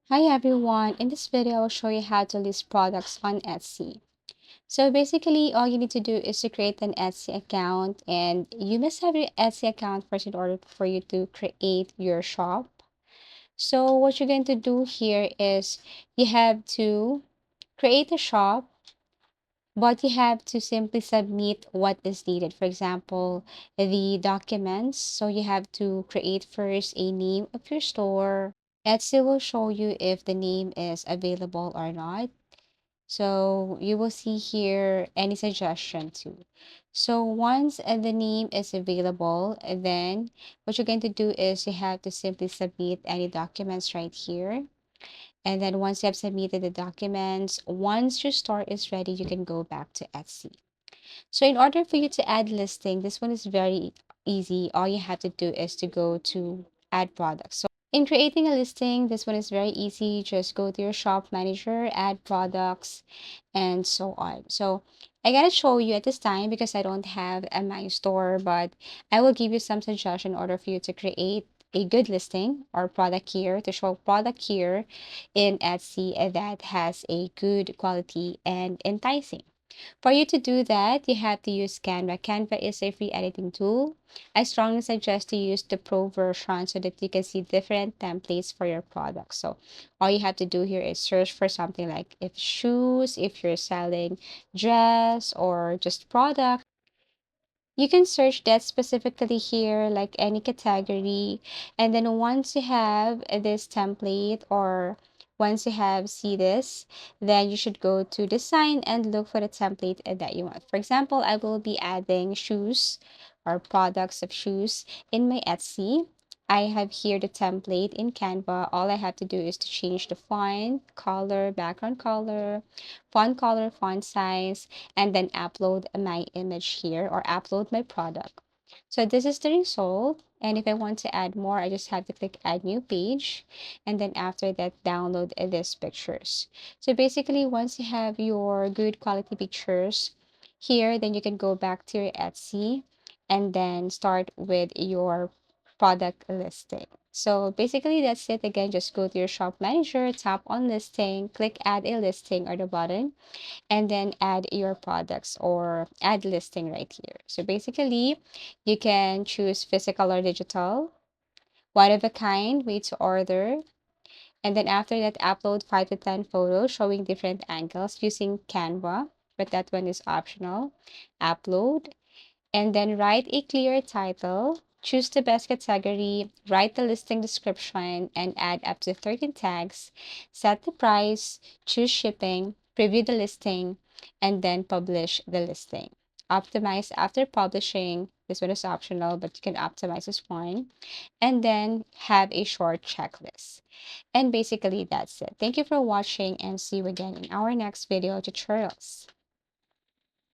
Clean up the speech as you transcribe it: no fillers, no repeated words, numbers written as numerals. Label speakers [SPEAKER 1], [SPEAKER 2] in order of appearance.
[SPEAKER 1] Hi everyone, in this video I will show you how to list products on Etsy. So basically all you need to do is to create an Etsy account, and you must have your Etsy account first in order for you to create your shop. So what you're going to do here is you have to create a shop, but you have to simply submit what is needed. For example, the documents. So you have to create first a name of your store. Etsy will show you if the name is available or not. So you will see here any suggestion too. So once the name is available, then what you're going to do is you have to simply submit any documents right here. And then once you have submitted the documents, once your store is ready, you can go back to Etsy. So in order for you to add listing, this one is very easy. All you have to do is to go to add products. So in creating a listing, this one is very easy. Just go to your shop manager, add products, and so on. So I gotta show you at this time because I don't have a my store, but I will give you some suggestion in order for you to create a good listing or product here to show product here in Etsy that has a good quality and enticing. For you to do that, you have to use Canva. Canva is a free editing tool. I strongly suggest to use the Pro version so that you can see different templates for your products. So all you have to do here is search for something like if shoes, if you're selling dress or just product. You can search that specifically here, like any category. And then once you have this template or once you have see this, then you should go to design and look for the template that you want. For example, I will be adding shoes or products of shoes in my Etsy. I have here the template in Canva. All I have to do is to change the font, color, background color, font size, and then upload my image here or upload my product. So this is the result. And if I want to add more, I just have to click add new page. And then after that, download these pictures. So basically, once you have your good quality pictures here, then you can go back to your Etsy and then start with your product listing. So basically, that's it. Again, just go to your shop manager, tap on listing, click add a listing or the button, and then add your products or add listing right here. So basically, you can choose physical or digital, one of a kind, way to order, and then after that, upload 5 to 10 photos showing different angles using Canva, but that one is optional. Upload, and then write a clear title. Choose the best category, write the listing description, and add up to 13 tags. Set the price, choose shipping, preview the listing, and then publish the listing. Optimize after publishing. This one is optional, but you can optimize this one. And then have a short checklist. And basically, that's it. Thank you for watching and see you again in our next video tutorials.